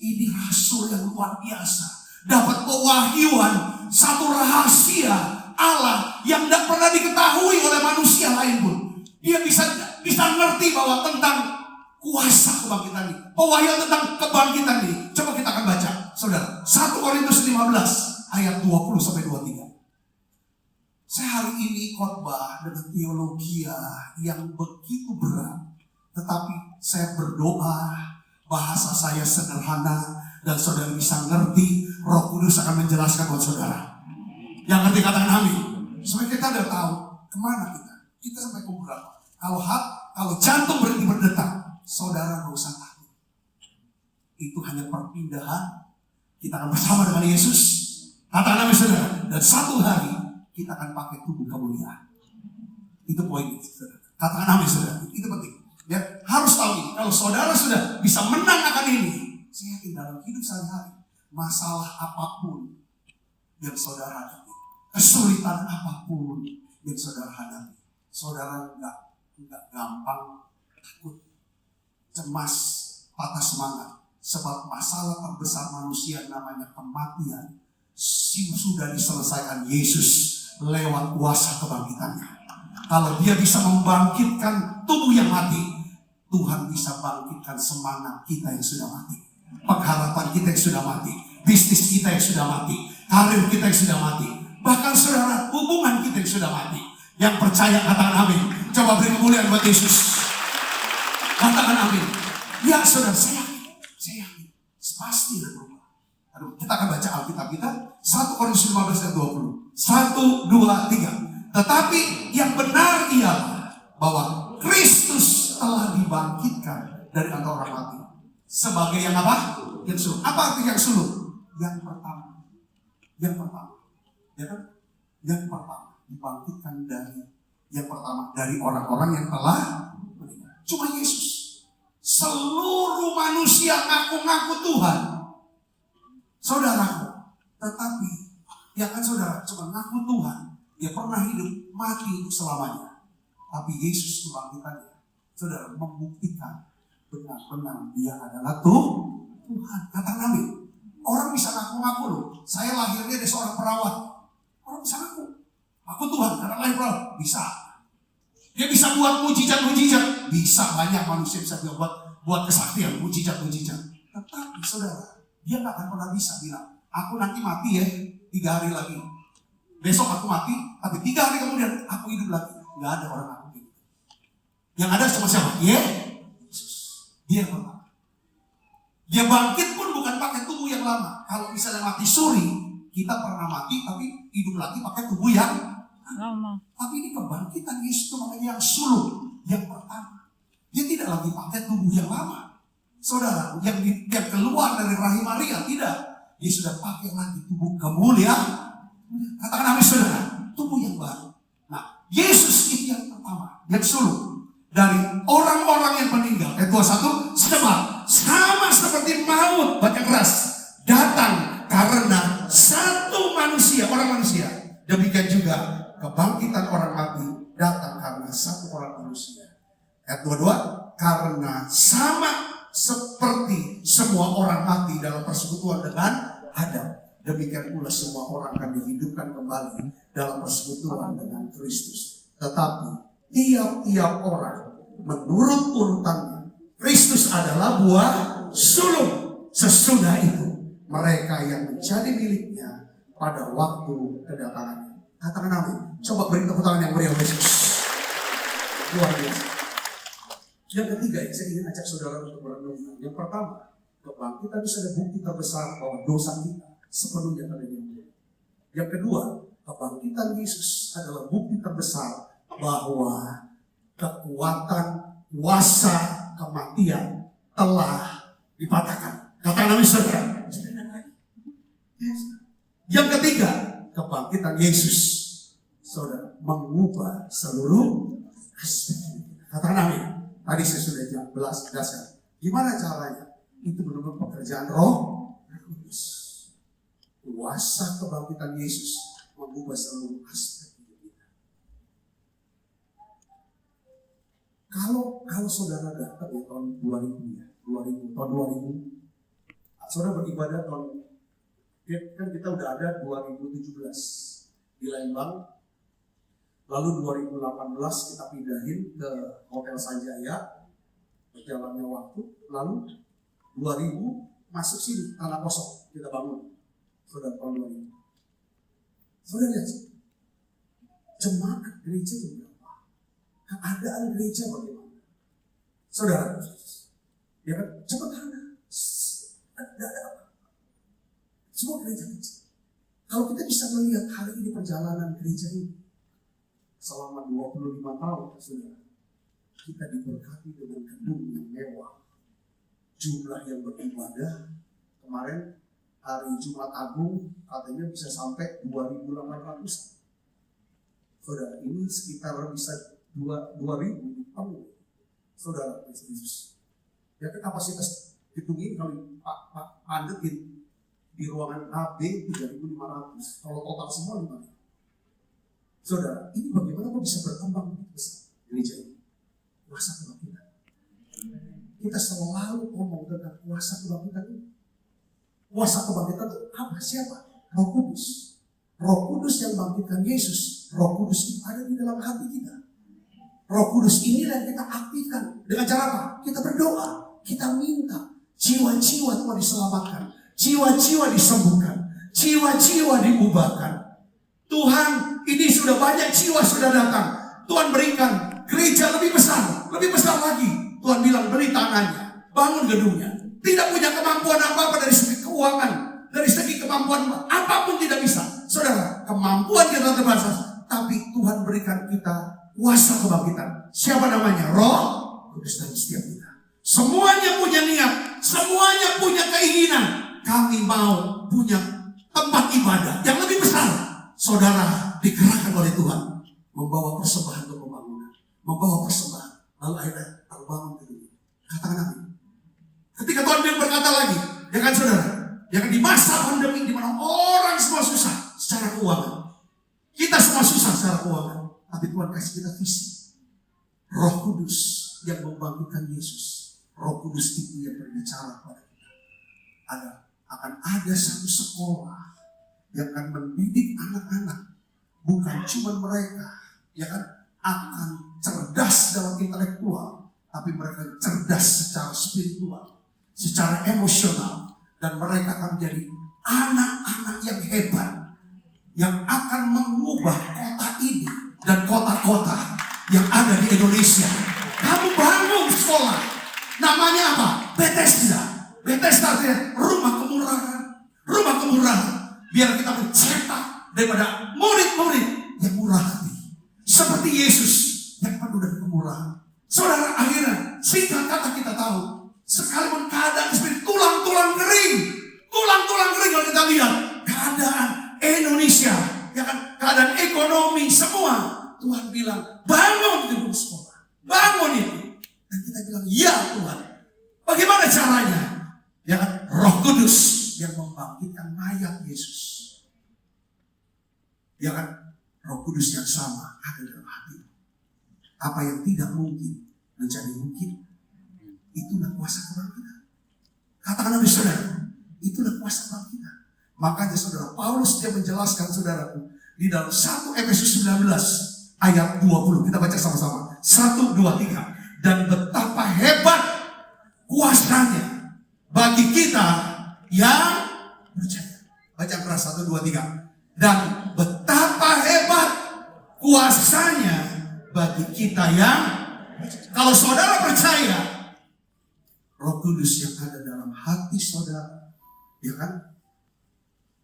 ini rasul yang luar biasa, dapat pewahyuan satu rahasia Allah yang tidak pernah diketahui oleh manusia lain pun. Dia bisa ngerti bahwa tentang kuasa kebangkitan ini, pewahyuan tentang kebangkitan ini. Coba kita akan baca, saudara. 1 Korintus 15 ayat 20 sampai 23. Saya hari ini khotbah dengan teologi yang begitu berat, tetapi saya berdoa, bahasa saya sederhana dan saudara bisa ngerti. Roh Kudus akan menjelaskan buat saudara. Yang ngerti katakan amin. Supaya kita udah tahu kemana kita sampai ke berapa. Kalau jantung berhenti berdetak, saudara gak usah takut. Itu hanya perpindahan. Kita akan bersama dengan Yesus. Katakan amin saudara. Dan satu hari kita akan pakai tubuh kemuliaan. Itu poinnya saudara. Katakan amin saudara. Itu penting. Ya, harus tahu ini. Kalau saudara sudah bisa menang akan ini, saya yakin dalam hidup sehari-hari, masalah apapun yang saudara hadapi, kesulitan apapun yang saudara hadapi, saudara enggak gampang takut, cemas, patah semangat. Sebab masalah terbesar manusia namanya kematian sudah diselesaikan Yesus lewat kuasa kebangkitannya. Kalau dia bisa membangkitkan tubuh yang mati, Tuhan bisa bangkitkan semangat kita yang sudah mati, pengharapan kita yang sudah mati, bisnis kita yang sudah mati, karir kita yang sudah mati, bahkan saudara hubungan kita yang sudah mati. Yang percaya katakan amin. Coba beri kemuliaan buat Yesus. Katakan amin. Ya saudara, saya yakin pasti berubah. Kita akan baca Alkitab kita 1 Korintus 15 ayat 20. 1, 2, 3. Tetapi yang benar ialah bahwa Kristus telah dibangkitkan dari antara orang mati. Sebagai yang apa? Yang suluk. Apa arti yang suluk? Yang pertama. Ya kan? Yang pertama dibangkitkan dari orang-orang yang telah meninggal. Cuma Yesus. Seluruh manusia ngaku-ngaku Tuhan, saudaraku. Tetapi ya kan saudara cuma ngaku Tuhan. Dia pernah hidup, mati untuk selamanya. Tapi Yesus kebangkitannya, saudara, membuktikan benar-benar dia adalah Tuhan. Katakan amin. Orang bisa ngaku-ngaku loh. Saya lahirnya dari seorang perawat. Orang bisa ngaku. Aku Tuhan karena lahir perawat. Bisa. Dia bisa buat mujizat-mujizat. Bisa, banyak manusia bisa buat kesaktian, mujizat-mujizat. Tetapi saudara, dia gak akan pernah bisa bilang, aku nanti mati ya 3 hari lagi. Besok aku mati, tapi 3 hari kemudian aku hidup lagi. Gak ada orang aku gitu. Yang ada cuma siapa? Yesus. Dia yang pertama. Dia bangkit pun bukan pakai tubuh yang lama. Kalau misalnya mati suri, kita pernah mati tapi hidup lagi pakai tubuh yang lama. Tapi ini kebangkitan Yesus itu makanya yang suluk, yang pertama. Dia tidak lagi pakai tubuh yang lama. Saudara, yang keluar dari rahim Maria, tidak. Dia sudah pakai lagi tubuh kemuliaan. Katakan amin saudara, tubuh yang baru. Nah, Yesus itu yang pertama, yang suluk. Dari orang-orang yang meninggal, ayat 21, sama seperti maut, baca keras, datang karena satu manusia, orang manusia. Demikian juga kebangkitan orang mati datang karena satu orang manusia. Ayat 22, karena sama seperti semua orang mati dalam persekutuan dengan Adam, demikian pula semua orang akan dihidupkan kembali dalam persekutuan dengan Kristus. Tetapi tiap-tiap orang menurut urutannya. Kristus adalah buah sulung. Sesudah itu mereka yang menjadi miliknya pada waktu kedatangannya. Katakan amin. Coba beri tepuk tangan yang meriah Yesus. Luar biasa. Yang ketiga yang saya ingin ajak saudara untuk merenungkan. Yang pertama, kebangkitan itu ada bukti terbesar bahwa dosa kita sepenuhnya ada di Dia. Yang kedua, kebangkitan Yesus adalah bukti terbesar bahwa kekuatan kuasa kematian telah dipatahkan. Katakan amin saudara. Yang ketiga, kebangkitan Yesus, saudara, mengubah seluruh aspek. Katakan amin. Tadi saya sudah jelaskan. Gimana caranya? Itu benar-benar pekerjaan Roh Kudus. Kuasa kebangkitan Yesus mengubah seluruh aspek hidup kita. Kalau saudara datang ya tahun 2000, saudara beribadah tahun, kan kita udah ada 2017 di Lembang, lalu 2018 kita pindahin ke Hotel Sanjaya, berjalannya waktu, lalu 2000 masuk sini, tanah kosong kita bangun, saudara tahun 2000. Saudara lihat, jemaat gereja berapa? Keadaan gereja bagaimana? Saudara, ya kan? Coba tanya, ada apa? Semua gereja kecil. Kalau kita bisa melihat hari ini perjalanan gereja ini selama 25 tahun, saudara, kita diberkati dengan gedung yang mewah, jumlah yang beribadah. Kemarin hari Jumat Agung katanya bisa sampai 2.800. Saudara, ini sekitar bisa 2.000 penuh. Saudara, Yesus. Ya kan kapasitas gedung ini kalau Pak pandetin di ruangan AB 3.500. Kalau total semua 5.000. Saudara, ini bagaimana kok bisa berkembang besar gereja ini? Kuasa kebangkitan. Kita selalu ngomong tentang kuasa kebangkitan ini. Kuasa kebangkitan itu apa? Siapa? Roh Kudus. Roh Kudus yang bangkitkan Yesus. Roh Kudus itu ada di dalam hati kita. Roh Kudus inilah yang kita aktifkan. Dengan cara apa? Kita berdoa. Kita minta jiwa-jiwa Tuhan diselamatkan. Jiwa-jiwa disembuhkan. Jiwa-jiwa diubahkan. Tuhan, ini sudah banyak jiwa sudah datang. Tuhan berikan gereja lebih besar lagi. Tuhan bilang beri tanahnya, bangun gedungnya. Tidak punya kemampuan apa-apa dari segi keuangan, dari segi kemampuan apapun tidak bisa. Saudara, kemampuan kita terbatas, tapi Tuhan berikan kita kuasa kebangkitan. Siapa namanya? Roh Kudus dalam setiap kita. Semuanya punya niat, semuanya punya keinginan. Kami mau punya tempat ibadah yang lebih besar. Saudara digerakkan oleh Tuhan membawa persembahan untuk pembangunan, membawa persembahan, lalu akhirnya terbangun gedung. Katakan amin. Ketika Tuhan berkata lagi, ya kan saudara, ya kan di masa pandemi di mana orang semua susah secara keuangan, kita semua susah secara keuangan, tapi Tuhan kasih kita visi. Roh Kudus yang membangkitkan Yesus, Roh Kudus itu yang berbicara pada kita. Akan ada satu sekolah yang akan mendidik anak-anak, bukan cuma mereka, ya kan, akan cerdas dalam intelektual, tapi mereka cerdas secara spiritual, secara emosional, dan mereka akan menjadi anak-anak yang hebat, yang akan mengubah kota ini dan kota-kota yang ada di Indonesia. Kamu bangun sekolah, namanya apa? Bethesda. Bethesda artinya rumah kemurahan. Biar kita mencetak daripada murid-murid yang murah hati, seperti Yesus yang penuh dengan kemurahan. Saudara, akhirnya singkat kata kita tahu, sekalipun keadaan seperti tulang-tulang kering kalau kita lihat keadaan Indonesia, ya kan, keadaan ekonomi semua, Tuhan bilang bangun gedung sekolah, bangun itu, dan kita bilang ya Tuhan. Bagaimana caranya? Ya kan, Roh Kudus yang membangkitkan mayat Yesus. Ya kan, Roh Kudus yang sama ada dalam hati. Apa yang tidak mungkin menjadi mungkin. Itulah kuasa kebangkitan. Katakan oleh saudara, itulah kuasa kebangkitan. Makanya saudara, Paulus dia menjelaskan saudaraku di dalam 1 Efesus 19 ayat 20. Kita baca sama-sama. 1, 2, 3. dan betapa hebat kuasanya bagi kita yang percaya. Baca keras 1, 2, 3. Dan betapa hebat kuasanya bagi kita yang percaya. Kalau saudara percaya, Roh Kudus yang ada dalam hati saudara, ya kan,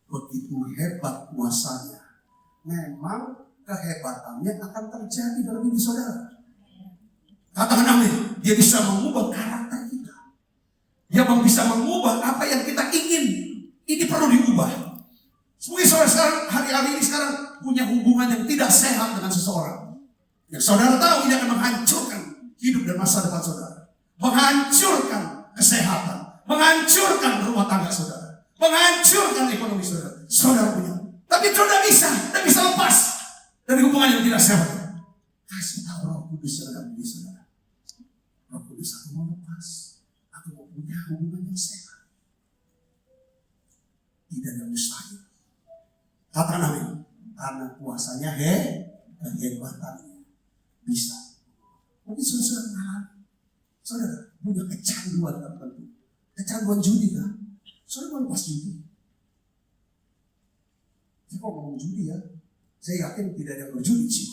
begitu hebat kuasanya. Memang kehebatannya akan terjadi dalam hidup saudara. Katakan amin. Dia bisa mengubah karakter kita. Dia bisa mengubah apa yang kita ingin. Ini perlu diubah. Mungkin saudara sekarang, hari-hari ini sekarang punya hubungan yang tidak sehat dengan seseorang. Yang saudara tahu ini akan menghancurkan hidup dan masa depan saudara. Menghancurkan kesehatan. Menghancurkan rumah tangga saudara. Menghancurkan ekonomi saudara. Saudara punya. Tapi saudara tidak bisa lepas dari hubungan yang tidak sehat. Kasih tahu Roh Kudus yang ada di saudara. Roh Kudus, aku mau lepas. Aku mau punya hubungan yang sehat. Tidak ada mustahil. Katakan amin. Karena kuasanya kehebatannya bisa. Mungkin saudara mengalami. Saudara punya kecanduan tertentu. Kecanduan judi kan? Saudara mau lepas judi. Saya kok ngomong judi ya? Saya yakin tidak ada yang berjudi sih.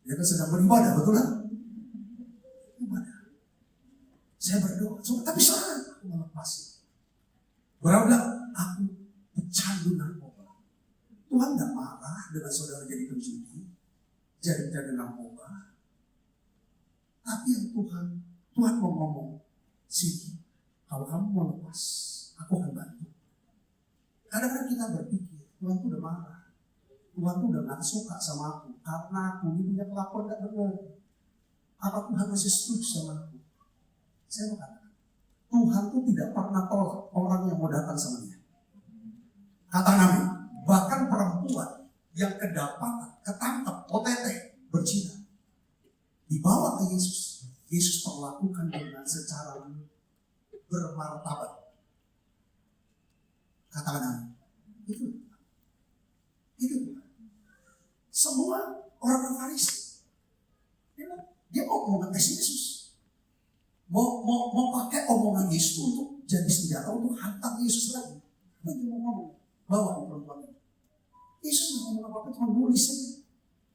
Dia kan sedang beribadah, betul kan? Ibadah. Saya berdoa. Tapi saudara mau lepas. Saudara bilang, aku pecandu narkoba. Tuhan tidak marah dengan saudara jadi penjudi, jadi narkoba. Tapi yang Tuhan mau ngomong, sini, kalau kamu mau lepas, aku akan bantu. Kadang-kadang kita berpikir, Tuhan itu udah marah. Tuhan itu udah gak suka sama aku, karena aku ini punya kelakuan gak benar. Apa Tuhan masih setuju sama aku? Saya mau katakan, Tuhan itu tidak pernah tolak orang yang mau datang sama dia. Katakan amin. Bahkan perempuan yang ketangkap, OTT, berzina, dibawa ke Yesus. Yesus perlakukan dengan secara bermartabat. Katakan amin. Itu. Semua orang Farisi, dia mau ngetes Yesus, mau pakai omongan Yesus untuk jadi senjata untuk hantam Yesus lagi. Dia mau ngomong, bawa perempuan ini. Yesus nggak ngomong apa-apa, cuma nulis saja.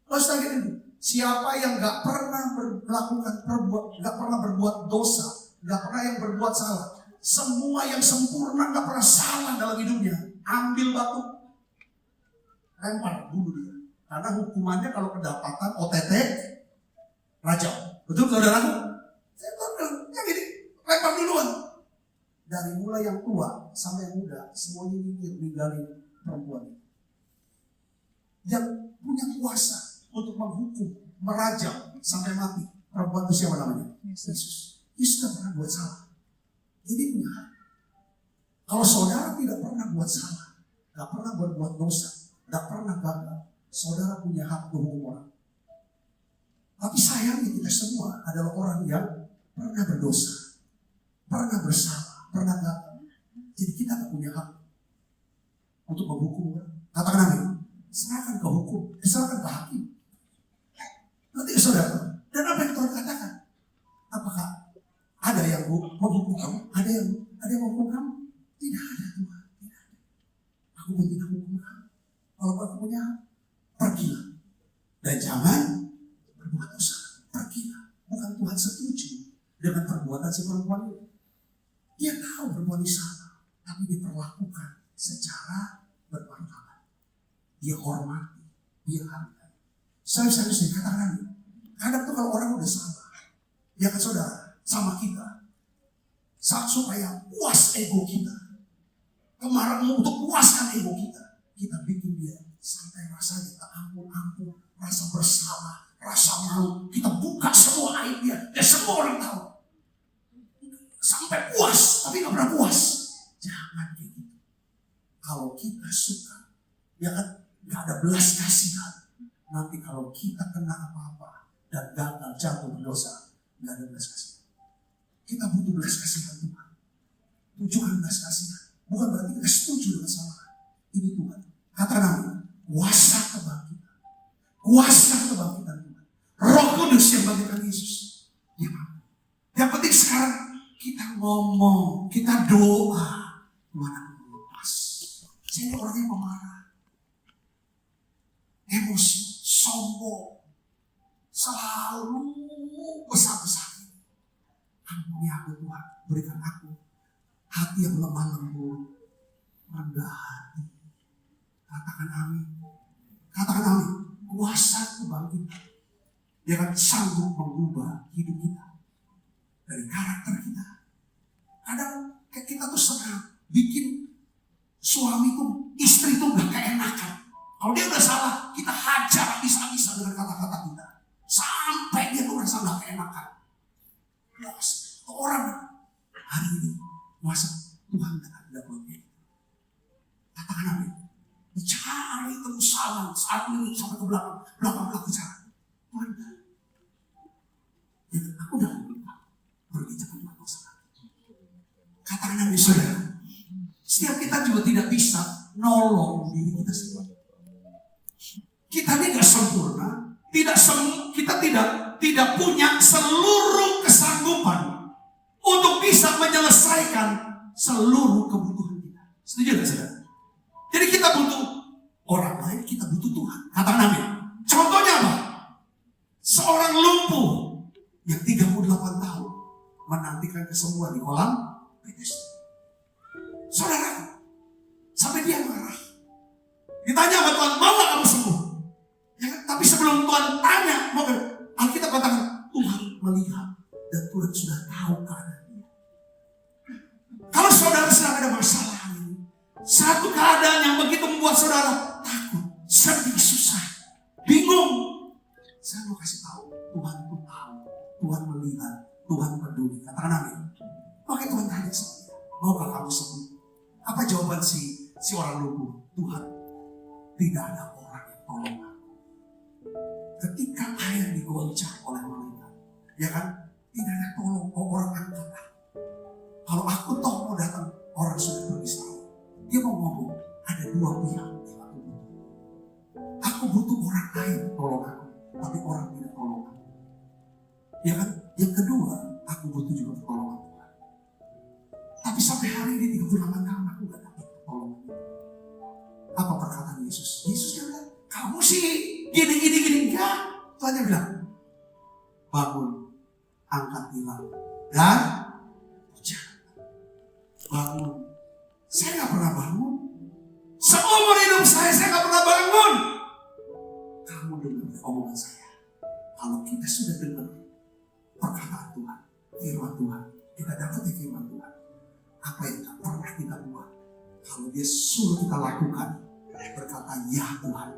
Terus lagi ini, siapa yang nggak pernah nggak pernah berbuat dosa, nggak pernah yang berbuat salah, semua yang sempurna nggak pernah salah dalam hidupnya, ambil batu, lempar, bunuh dia. Karena hukumannya kalau kedapatan OTT, rajam. Betul saudaraku? Saya bilang, yang ini lempar duluan. Dari mulai yang tua sampai yang muda, semuanya ninggalin perempuan. Yang punya kuasa untuk menghukum, merajam sampai mati. Perempuan itu siapa namanya? Yesus. Yesus tidak pernah buat salah. Ini punya hak. Kalau saudara tidak pernah buat salah, tidak pernah berbuat dosa, tidak pernah gagal, saudara punya hak berhukum orang. Tapi sayangnya kita semua adalah orang yang pernah berdosa, pernah bersalah, pernah gagal. Jadi kita tidak punya hak untuk menghukum orang. Katakan amin. Serahkan ke hukum, serahkan ke hakim. Nanti saudara, dan apa yang Tuhan katakan? Apakah ada yang menghukum kamu? Ada yang menghukum kamu? Tidak ada Tuhan. Tidak ada. Aku pun tidak menghukum kamu. Kalau aku punya, pergilah. Dan jangan berbuat dosa. Pergilah. Bukan Tuhan setuju dengan perbuatan si perempuan itu. Dia tahu perempuan ini salah, tapi diperlakukan secara bermartabat. Dia hormati, dia hargai. Saya katakan, kadang tuh kalau orang udah salah, ya kan saudara, sama kita, supaya puas ego kita, kemarin untuk puaskan ego kita, kita bikin dia sampai rasanya tak ampun, rasa bersalah, rasa malu, kita buka semua aibnya, dan semua orang tahu, sampai puas, tapi nggak pernah puas. Jangan kayak gitu. Kalau kita suka, ya kan, nggak ada belas kasihan. Nanti kalau kita kena apa-apa dan gagal jatuh berdosa, nggak ada belas kasihan. Kita butuh belas kasihan Tuhan. Tujuan belas kasihan bukan berarti kita setuju dengan salah. Ini Tuhan. Kata nama kuasa kebangkitan Tuhan. Roh Kudus yang bangkitkan Yesus. kita ngomong, kita doa, Tuhan akan melepas. Saya ini orang yang pemarah, emosi, sombong, selalu besar-besar. Ampuni aku Tuhan, berikan aku hati yang lemah lembut, rendah hati. Katakan amin. Katakan amin. Kuasa kebangkitan. Dia akan sanggup mengubah hidup kita. Dari karakter kita. Kadang kita tuh senang bikin suami tuh, istri tuh gak keenakan. Kalau dia udah salah, kita hajar bisa-bisa dengan kata-kata kita. Sampai dia tuh merasa gak keenakan. Orang hari ini kuasa Tuhan tidak boleh. Katakan amin. Cari terus salah saat ini sampai ke belakang bicara. Tuhan, ya, aku udah minta pergi jangan masalah. Katakan amin saudara. Setiap kita juga tidak bisa nolong diri kita sendiri. Kita ini tidak sempurna, kita tidak punya seluruh kesanggupan untuk bisa menyelesaikan seluruh kebutuhan kita. Setuju tidak saudara? Jadi kita butuh orang lain, kita butuh Tuhan. Katakan amin. Contohnya apa? Seorang lumpuh yang 38 tahun menantikan kesembuhan di kolam Bethesda. Saudara, sampai dia marah. Ditanya sama Tuhan, mau gak kamu sembuh? Ya, tapi sebelum Tuhan tanya, Alkitab katakan, Tuhan melihat dan Tuhan sudah tahu keadaannya. Kalau saudara sedang ada masalah ini, satu keadaan yang begitu membuat saudara takut, sedih, susah, bingung. Saya mau kasih tahu, Tuhan itu tahu, Tuhan melihat, Tuhan peduli. Katakan amin. Oke, Tuhan tanya sama dia, maukah kamu sembuh? Apa jawaban si orang lumpuh? Tuhan, tidak ada orang yang tolong aku. Ketika air digoncang oleh malaikat, ya kan? Tidak ada tolong, orang angkat aku. Kalau aku toh mau datang, orang sudah pergi selalu. Dia mau ngomong, ada dua pihak yang aku butuh. Aku butuh orang lain tolong aku, tapi orang tidak tolong aku. Ya kan? Yang kedua, aku butuh juga pertolongan Tuhan. Tapi sampai hari ini 38 tahun aku gak dapat pertolongan. Apa perkataan Yesus? Yesus dia bilang, kamu sih gini. Enggak. Tuhan dia bilang, bangun, angkat tilam, dan berjalan. Bangun. Saya gak pernah bangun. Seumur hidup saya gak pernah bangun. Kamu dengar omongan saya. Kalau kita sudah dengar perkataan Tuhan, firman Tuhan, kita dapat firman Tuhan. Apa yang tak pernah kita buat, kalau dia suruh kita lakukan, berkata ya Tuhan,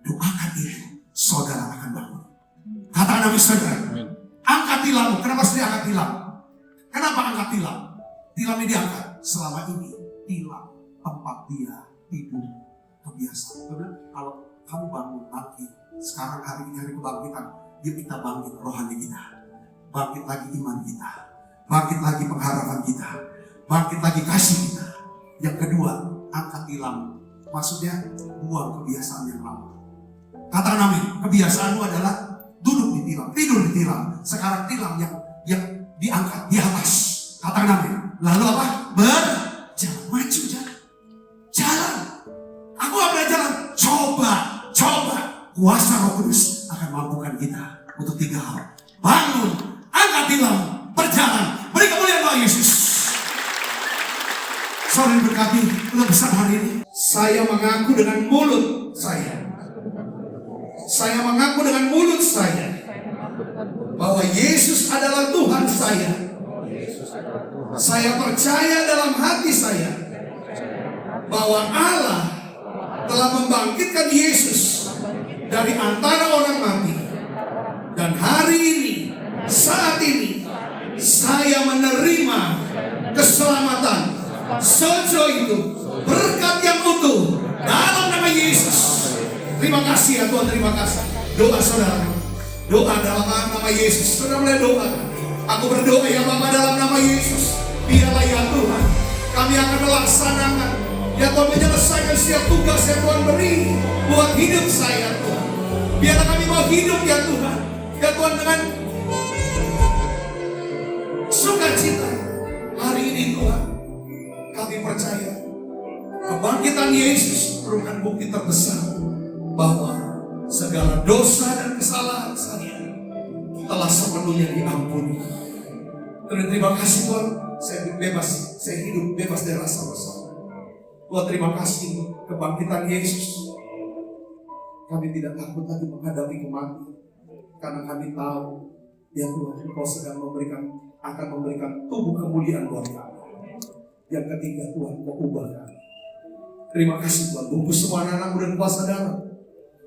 doakan itu, saudara akan bangun. Katakan amin saudara. Angkat tilam. Kenapa saya angkat tilam? Kenapa angkat tilam? Tilam ini diangkat. Selama ini tilam tempat dia tidur kebiasaan. Kalau kamu bangun pagi, sekarang hari ini hari kebangkitan, yuk kita bangkit rohani kita, bangkit lagi iman kita, bangkit lagi pengharapan kita, bangkit lagi kasih kita. Yang kedua, angkat tilam. Maksudnya buang kebiasaan yang lama. Katakan amin. Kebiasaanmu adalah duduk di tilam, tidur di tilam. Sekarang tilam yang diangkat di atas. Katakan amin. Lalu apa? Berjalan, maju jalan. Aku gak pernah jalan. Coba. Kuasa Roh Kudus akan mampukan kita untuk 3 hal. Bangun, angkat tilam, berjalan, beri kemuliaan Tuhan Yesus. Saudara berkati, udah besar hari ini. Saya mengaku dengan mulut saya. Saya mengaku dengan mulut saya bahwa Yesus adalah Tuhan saya. Saya percaya dalam hati saya bahwa Allah telah membangkitkan Yesus dari antara orang mati. Dan hari ini, saat ini, saya menerima keselamatan sejauh itu, berkat yang utuh dalam nama Yesus. Terima kasih ya Tuhan, terima kasih. Doa saudara, doa dalam nama Yesus. Saudara boleh doa. Aku berdoa ya Bapa dalam nama Yesus. Biarlah ya Tuhan, kami akan melaksanakan, ya Tuhan, menyelesaikan setiap tugas yang Tuhan beri buat hidup saya Tuhan. Biarlah kami mau hidup ya Tuhan, ya Tuhan, dengan sukacita, kami percaya kebangkitan Yesus merupakan bukti terbesar bahwa segala dosa dan kesalahan saya telah sepenuhnya diampuni. Terima kasih Tuhan, saya bebas, saya hidup bebas dari rasa bersalah. Tuhan, terima kasih kebangkitan Yesus. Kami tidak takut lagi menghadapi kematian, karena kami tahu ya Tuhan, Engkau sedang akan memberikan tubuh kemuliaan buat kami. Yang ketiga Tuhan, Engkau ubah kami. Terima kasih Tuhan, bungkus semua anak-anakmu dan kuasa dalam.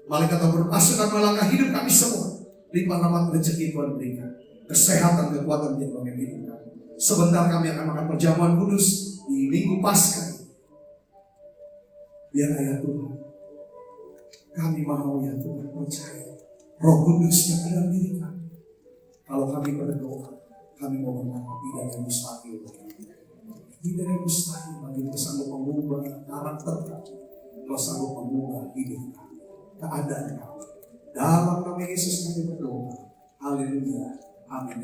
Malaikat yang berpasukan melangkah hidup kami semua. Limpah rahmat rezeki Tuhan berikan. Kesehatan, kekuatan di dalam hidup kami. Sebentar kami akan makan perjamuan kudus di Minggu Paskah. Biar ya Tuhan, kami mau ya Tuhan percaya Roh Kudus yang ada dalam diri kami. Kalau kami berdoa, kami mau berkata tidak ada mustahil. Tidak ada mustahil bagi Engkau sanggup mengubah karakter kami. Engkau sanggup mengubah hidup kami, keadaan kami. Dalam nama Yesus kami berdoa. Haleluya. Amin.